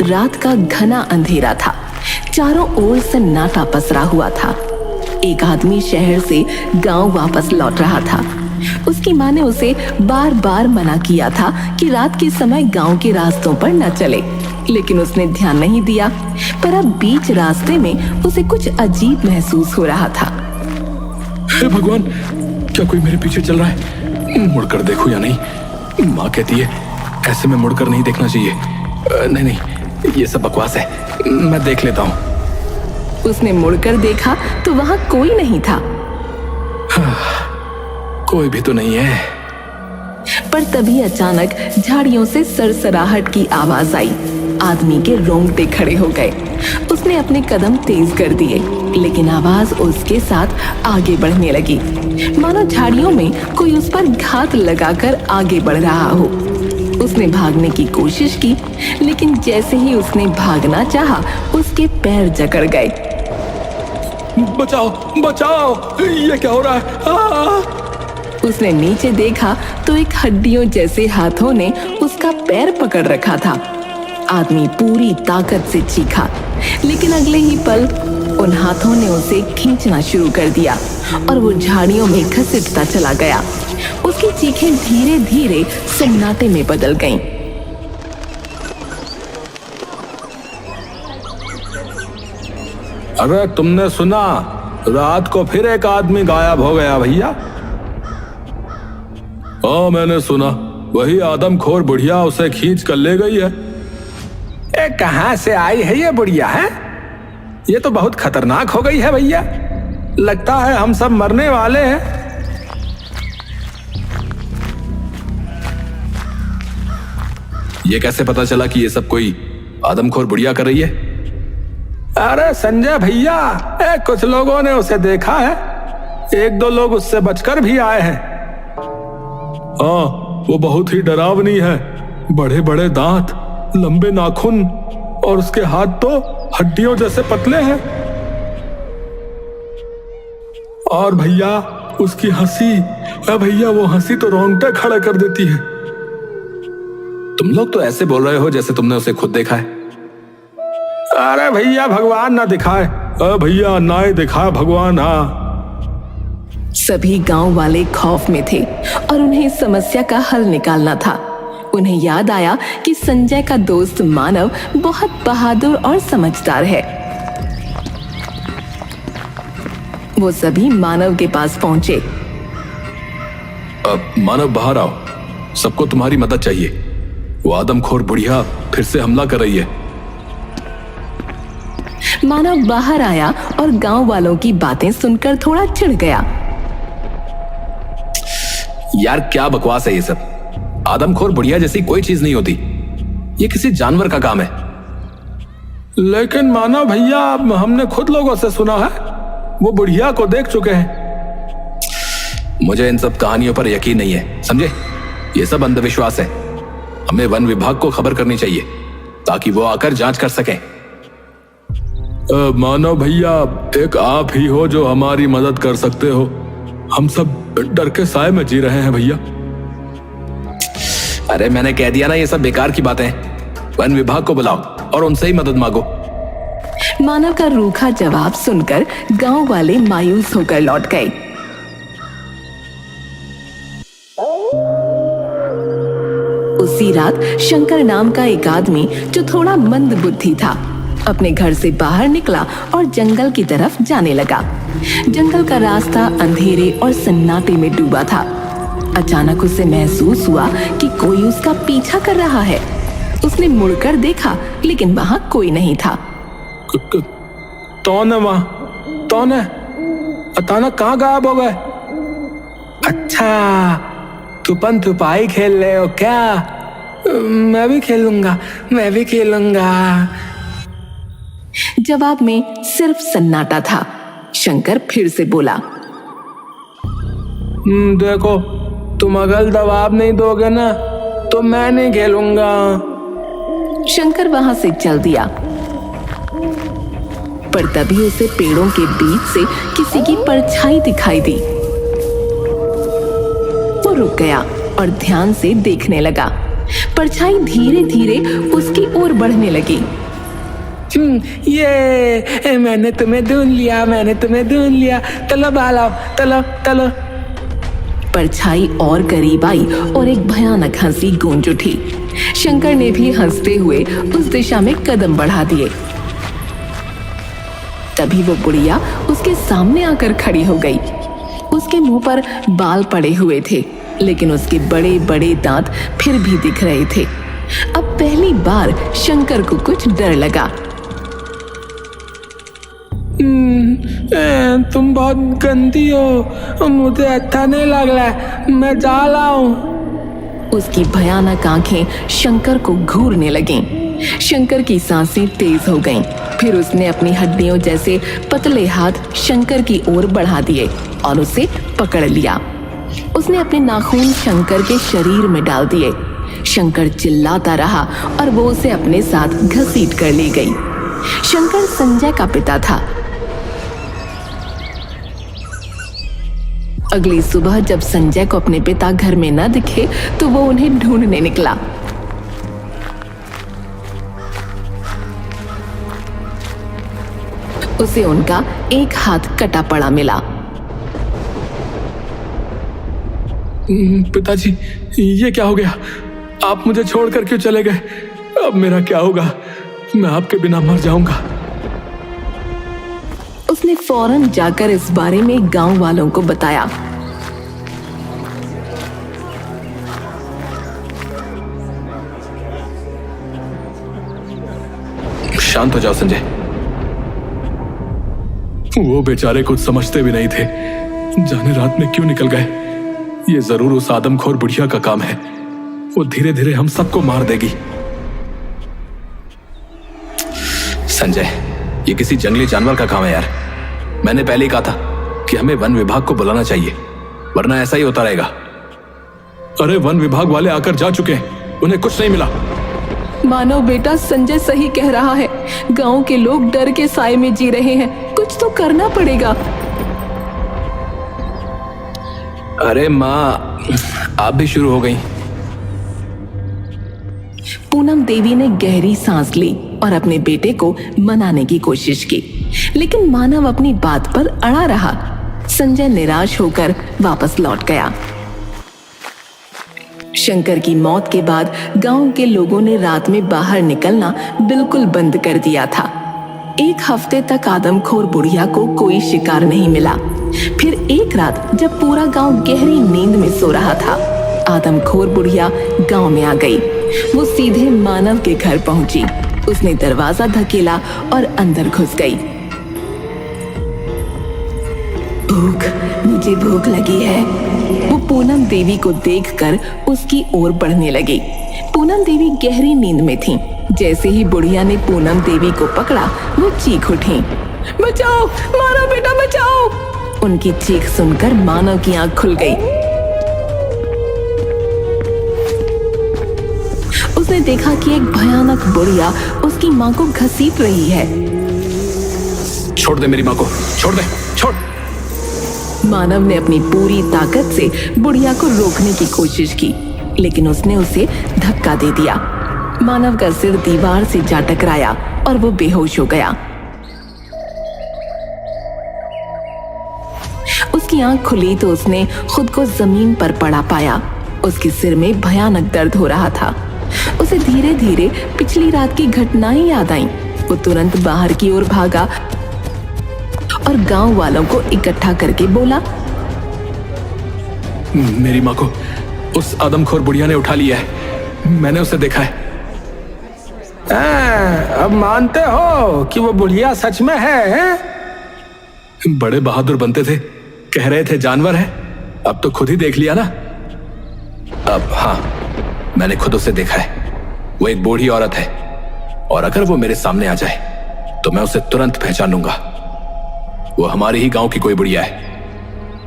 रात का घना अंधेरा था। चारों ओर सन्नाटा पसरा हुआ था। एक आदमी शहर से गांव वापस लौट रहा था। उसकी माँ ने उसे बार बार मना किया था कि रात के समय गांव के रास्तों पर न चले, लेकिन उसने ध्यान नहीं दिया। पर अब बीच रास्ते में उसे कुछ अजीब महसूस हो रहा था। हे भगवान, क्या कोई मेरे पीछे चल रहा है? मुड़कर देखूं या नहीं? माँ कहती है ऐसे में मुड़कर नहीं देखना चाहिए। नहीं नहीं, ये सब बकवास है, मैं देख लेता हूँ। उसने मुड़कर देखा तो वहां कोई नहीं था। कोई भी तो नहीं है। पर तभी अचानक झाड़ियों से सरसराहट की आवाज आई। आदमी के रोंगटे खड़े हो गए। उसने अपने कदम तेज कर दिए, लेकिन आवाज उसके साथ आगे बढ़ने लगी, मानो झाड़ियों में कोई उस पर घात लगाकर आगे बढ़ रहा हो। उसने भागने की कोशिश की, लेकिन जैसे ही उसने भागना चाहा, उसके पैर जकड़ गए। बचाओ बचाओ, ये क्या हो रहा है? उसने नीचे देखा तो एक हड्डियों जैसे हाथों ने उसका पैर पकड़ रखा था। आदमी पूरी ताकत से चीखा, लेकिन अगले ही पल उन हाथों ने उसे खींचना शुरू कर दिया और वो झाड़ियों में घसीटता चला गया। उसकी चीखें धीरे धीरे सन्नाटे में बदल गईं। अरे तुमने सुना? रात को फिर एक आदमी गायब हो गया भैया। हाँ मैंने सुना, वही आदमखोर बुढ़िया उसे खींच कर ले गई है। कहाँ से आई है ये बुढ़िया है? ये तो बहुत खतरनाक हो गई है भैया। लगता है हम सब मरने वाले हैं। ये कैसे पता चला कि ये सब कोई आदमखोर बुढ़िया कर रही है? अरे संजय भैया, कुछ लोगों ने उसे देखा है। एक दो लोग उससे बचकर भी आए हैं। हाँ, वो बहुत ही डरावनी है। बड़े बड़े दांत, लंबे नाखून और उसके हाथ तो हड्डियों जैसे पतले हैं। और भैया उसकी हंसी, भैया वो हंसी तो रोंगटे खड़े कर देती है। तुम लोग तो ऐसे बोल रहे हो जैसे तुमने उसे खुद देखा है। अरे भैया भगवान ना दिखाए, भैया ना ही दिखाए भगवान। हाँ, सभी गांव वाले खौफ में थे और उन्हें इस समस्या का हल निकालना था। उन्हें याद आया कि संजय का दोस्त मानव बहुत बहादुर और समझदार है। वो सभी मानव के पास पहुंचे। मानव बाहर आओ, सबको तुम्हारी मदद चाहिए। वो आदमखोर बुढ़िया फिर से हमला कर रही है। मानव बाहर आया और गांव वालों की बातें सुनकर थोड़ा चिढ़ गया। यार क्या बकवास है ये सब? आदमखोर बुढ़िया जैसी कोई चीज नहीं होती। ये किसी जानवर का काम है। लेकिन मानव भैया, हमने खुद लोगों से सुना है, वो बुढ़िया को देख चुके हैं। मुझे इन सब कहानियों पर यकीन नहीं है, समझे? ये सब अंधविश्वास है। हमें वन विभाग को खबर करनी चाहिए ताकि वो आकर जांच कर सके। मानव भैया, एक आप ही हो जो हमारी मदद कर सकते हो। हम सब डर के साए में जी रहे हैं भैया। अरे मैंने कह दिया ना, ये सब बेकार की बातें हैं। वन विभाग को बुलाओ और उनसे ही मदद मांगो। मानव का रूखा जवाब सुनकर गांव वाले मायूस होकर लौट गए। उसी रात शंकर नाम का एक आदमी जो थोड़ा मंद बुद्धि था, अपने घर से बाहर निकला और जंगल की तरफ जाने लगा। जंगल का रास्ता अंधेरे और सन्नाटे में डूबा था। अचानक उसे महसूस हुआ कि कोई उसका पीछा कर रहा है। उसने मुड़कर देखा, लेकिन वहां कोई नहीं था। कौन है वहां? कौन है? अचानक कहाँ गायब हो गए? अच्छा, छुपन छुपाई खेल रहे हो क्या? मैं भी खेलूंगा, मैं भी खेलूंगा। जवाब में सिर्फ सन्नाटा था। शंकर फिर से बोला, देखो, तुम अगर जवाब नहीं दोगे ना तो मैं नहीं खेलूंगा। शंकर वहां से चल दिया, पर तभी उसे पेड़ों के बीच से किसी की परछाई दिखाई दी। रुक गया और ध्यान से देखने लगा। परछाई धीरे धीरे उसकी ओर बढ़ने लगी। ये मैंने तुम्हें ढूंढ लिया, मैंने तुम्हें ढूंढ लिया, चलो बाहर आओ, चलो चलो। परछाई और करीब आई और एक भयानक हंसी गूंज उठी। शंकर ने भी हंसते हुए उस दिशा में कदम बढ़ा दिए। तभी वो बुढ़िया उसके सामने आकर खड़ी हो गई। उसके मुंह पर बाल पड़े हुए थे, लेकिन उसके बड़े बड़े दांत फिर भी दिख रहे थे। अब पहली बार शंकर को कुछ डर लगा। तुम बहुत गंदी हो, मुझे अच्छा नहीं लग रहा है, मैं जा रहा हूँ। उसकी भयानक आंखें शंकर को घूरने लगीं। शंकर की सांसें तेज हो गईं। फिर उसने अपनी हड्डियों जैसे पतले हाथ शंकर की ओर बढ़ा दिए और उसे पकड़ लिया। उसने अपने नाखून शंकर के शरीर में डाल दिए। शंकर चिल्लाता रहा और वो उसे अपने साथ घसीट कर ले गई। शंकर संजय का पिता था। अगली सुबह जब संजय को अपने पिता घर में न दिखे तो वो उन्हें ढूंढने निकला। उसे उनका एक हाथ कटा पड़ा मिला। पिताजी, ये क्या हो गया? आप मुझे छोड़कर क्यों चले गए? अब मेरा क्या होगा? मैं आपके बिना मर जाऊंगा। उसने फौरन जाकर इस बारे में गांव वालों को बताया। शांत हो जाओ संजय। वो बेचारे कुछ समझते भी नहीं थे, जाने रात में क्यों निकल गए। ये जरूर उस आदमखोर बुढ़िया का काम है। वो धीरे धीरे हम सबको मार देगी। संजय, ये किसी जंगली जानवर का काम है यार। मैंने पहले ही कहा था कि हमें वन विभाग को बुलाना चाहिए, वरना ऐसा ही होता रहेगा। अरे वन विभाग वाले आकर जा चुके हैं, उन्हें कुछ नहीं मिला। मानो बेटा, संजय सही कह रहा है। गांव के लोग डर के साए में जी रहे हैं। कुछ तो करना पड़ेगा। अरे माँ, आप भी शुरू हो गई। पूनम देवी ने गहरी सांस ली और अपने बेटे को मनाने की कोशिश की, लेकिन मानव अपनी बात पर अड़ा रहा। संजय निराश होकर वापस लौट गया। शंकर की मौत के बाद गांव के लोगों ने रात में बाहर निकलना बिल्कुल बंद कर दिया था। एक हफ्ते तक आदमखोर बुढ़िया को कोई शिकार नहीं मिला। फिर एक रात जब पूरा गांव गहरी नींद में सो रहा था, आदमखोर बुढ़िया गांव में आ गई। वो सीधे मानव के घर पहुंची। उसने दरवाजा धकेला और अंदर घुस गई। मुझे भूख लगी है। वो पूनम देवी को देखकर उसकी ओर बढ़ने लगी। पूनम देवी गहरी नींद में थीं। जैसे ही बुढ़िया ने पूनम देवी को पकड़ा, वो चीख उठी, बचाओ, मारो बेटा, बचाओ। उनकी चीख सुनकर मानव की आंख खुल गई। उसने देखा कि एक भयानक बुढ़िया उसकी माँ को घसीट रही है। छोड़ दे मेरी माँ को, छोड़ दे, छोड़। मानव ने अपनी पूरी ताकत से बुढ़िया को रोकने की कोशिश की, लेकिन उसने उसे धक्का दे दिया। मानव का सिर दीवार से जा टकराया और वो बेहोश हो गया। उसकी आंख खुली तो उसने खुद को जमीन पर पड़ा पाया। उसके सिर में भयानक दर्द हो रहा था। उसे धीरे धीरे पिछली रात की घटनाएं याद आईं। वो तुरंत बाहर की ओर भागा और गांव वालों को इकट्ठा करके बोला, मेरी माँ को उस आदमखोर बुढ़िया ने उठा लिया है। मैंने उसे देखा है। अब मानते हो कि वो बुढ़िया सच में है? बड़े बहादुर बनते थे, कह रहे थे जानवर है। अब तो खुद ही देख लिया ना। अब हाँ, मैंने खुद उसे देखा है। वो एक बूढ़ी औरत है, और अगर वो मेरे सामने आ जाए तो मैं उसे तुरंत पहचान लूंगा। वो हमारे ही गांव की कोई बुढ़िया है।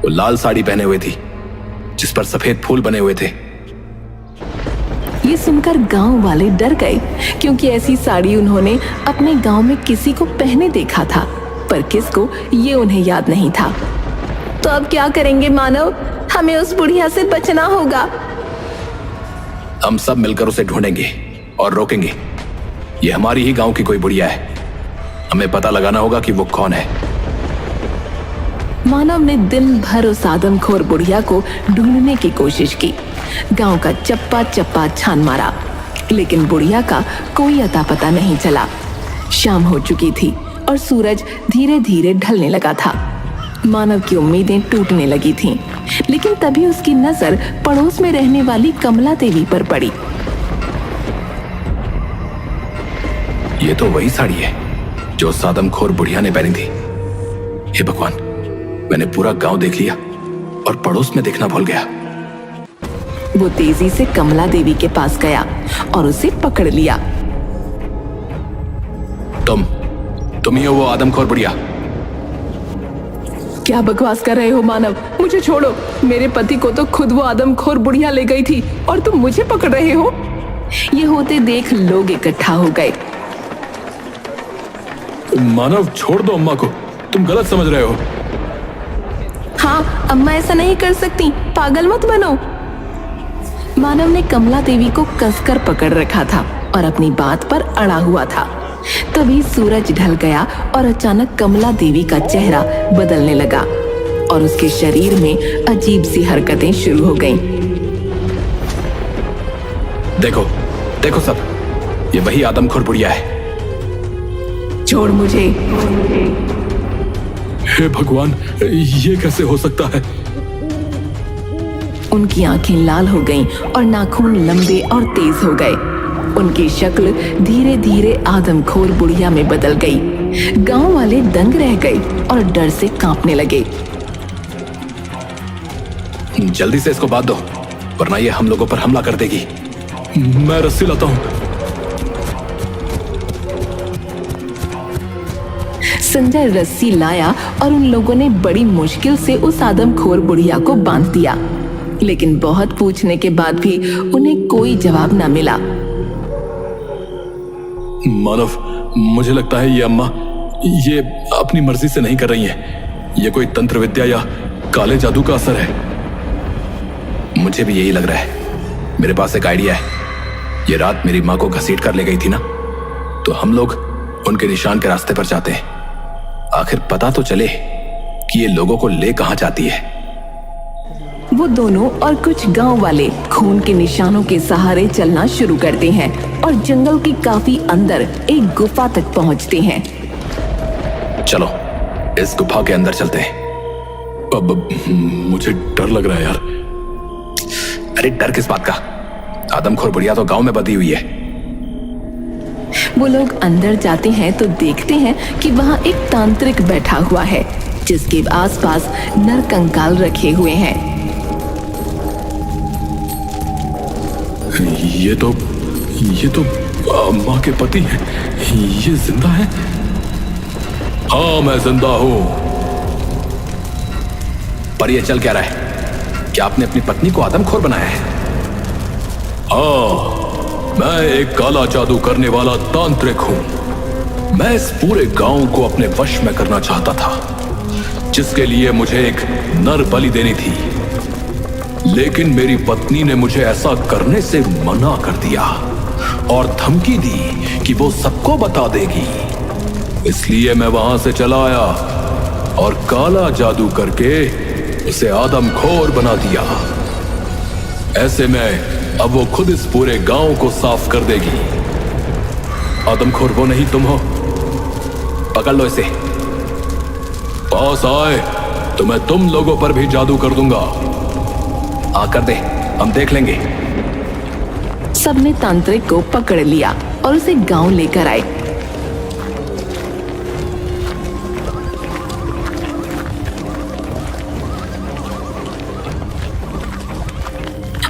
वो लाल साड़ी पहने हुए थी, जिस पर सफेद फूल बने हुए थे। ये सुनकर गांव वाले डर गए, क्योंकि ऐसी साड़ी उन्होंने अपने गांव में किसी को पहने देखा था, पर किसको ये उन्हें याद नहीं था। तो अब क्या करेंगे मानव? हमें उस बुढ़िया से बचना होगा। हम सब मिलकर उसे ढूंढेंगे और रोकेंगे। ये हमारी ही गांव की कोई बुढ़िया है, हमें पता लगाना होगा कि वो कौन है। मानव ने दिन भर उस आदमखोर बुढ़िया को ढूंढने की कोशिश की। गांव का चप्पा चप्पा छान मारा, लेकिन बुढ़िया का कोई अता पता नहीं चला। शाम हो चुकी थी और सूरज धीरे धीरे ढलने लगा था। मानव की उम्मीदें टूटने लगी थीं, लेकिन तभी उसकी नजर पड़ोस में रहने वाली कमला देवी पर पड़ी। ये तो वही साड़ी है जो आदमखोर बुढ़िया ने पहनी थी। हे भगवान, मैंने पूरा गांव देख लिया और पड़ोस में देखना भूल गया। वो तेजी से कमला देवी के पास गया और उसे पकड़ लिया। तुम ही हो वो आदमखोर बुढ़िया? क्या बकवास कर रहे हो मानव? मुझे छोड़ो। मेरे पति को तो खुद वो आदमखोर बुढ़िया ले गई थी और तुम मुझे पकड़ रहे हो। ये होते देख लोग इकट्ठा हो गए। मानव, छोड़ दो अम्मा को, तुम गलत समझ रहे हो। हाँ, अम्मा ऐसा नहीं कर सकती, पागल मत बनो। मानव ने कमला देवी को कसकर पकड़ रखा था और अपनी बात पर अड़ा हुआ था। तभी सूरज ढल गया और अचानक कमला देवी का चेहरा बदलने लगा और उसके शरीर में अजीब सी हरकतें शुरू हो गईं। देखो देखो सब, ये वही आदमखोर बुढ़िया है। छोड़ मुझे। हे भगवान, ये कैसे हो सकता है? उनकी आंखें लाल हो गईं और नाखून लंबे और तेज हो गए। उनकी शक्ल धीरे धीरे आदमखोर बुढ़िया में बदल गई। गांव वाले दंग रह गए और डर से कांपने लगे। जल्दी से इसको बांध दो, वरना ये हम लोगों पर हमला कर देगी। मैं रस्सी लाता हूं। संजय रस्सी लाया और उन लोगों ने बड़ी मुश्किल से उस आदमखोर बुढ़िया को बांध दिया, लेकिन बहुत पूछने के बाद भी उन्हें कोई जवाब न मिला। मानव, मुझे लगता है ये अम्मा ये अपनी मर्जी से नहीं कर रही हैं। ये कोई तंत्र विद्या या काले जादू का असर है। मुझे भी यही लग रहा है। मेरे पास एक आइडिया है। ये रात मेरी माँ को घसीट कर ले गई थी ना, तो हम लोग उनके निशान के रास्ते पर जाते हैं। आखिर पता तो चले कि ये लोगों को ले कहां जाती है। वो दोनों और कुछ गांव वाले खून के निशानों के सहारे चलना शुरू करते हैं और जंगल के काफी अंदर एक गुफा तक पहुंचते हैं। चलो इस गुफा के अंदर चलते हैं। अब मुझे डर लग रहा है यार। अरे डर किस बात का? आदमखोर बुढ़िया तो गांव में बंधी हुई है। वो लोग अंदर जाते हैं तो देखते हैं कि वहाँ एक तांत्रिक बैठा हुआ है, जिसके आसपास नर कंकाल रखे हुए हैं। ये तो माँ के पति हैं। ये जिंदा है? हाँ, मैं जिंदा हूं। पर ये चल क्या रहा है? क्या आपने अपनी पत्नी को आदमखोर बनाया है? हाँ, मैं एक काला जादू करने वाला तांत्रिक हूं। मैं इस पूरे गांव को अपने वश में करना चाहता था, जिसके लिए मुझे एक नर बलि देनी थी। लेकिन मेरी पत्नी ने मुझे ऐसा करने से मना कर दिया और धमकी दी कि वो सबको बता देगी। इसलिए मैं वहां से चला आया और काला जादू करके उसे आदमखोर बना दिया। ऐसे में अब वो खुद इस पूरे गांव को साफ कर देगी। आदमखोर वो नहीं, तुम हो। पकड़ लो इसे। पास आए तो मैं तुम लोगों पर भी जादू कर दूंगा। आकर दे, हम देख लेंगे। सबने तांत्रिक को पकड़ लिया और उसे गांव लेकर आए।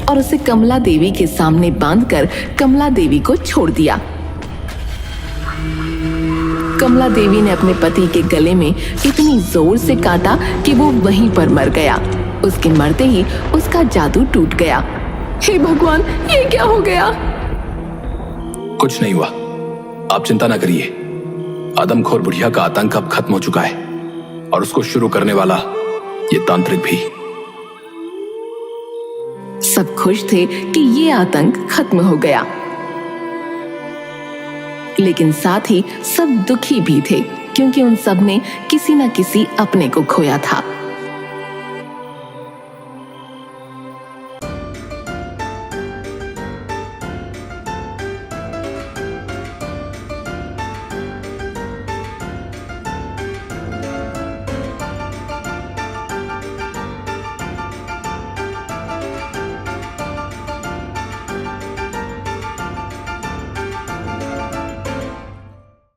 और उसे कमला देवी के सामने बांधकर कमला देवी को छोड़ दिया। कमला देवी ने अपने पति के गले में इतनी जोर से काटा कि वो वहीं पर मर गया। उसके मरते ही उसका जादू टूट गया। हे भगवान, ये क्या हो गया? कुछ नहीं हुआ, आप चिंता ना करिए। आदमखोर बुढ़िया का आतंक अब खत्म हो चुका है और उसको शुरू करने वाला ये तांत्रिक भी। सब खुश थे कि ये आतंक खत्म हो गया, लेकिन साथ ही सब दुखी भी थे क्योंकि उन सब ने किसी न किसी अपने को खोया था।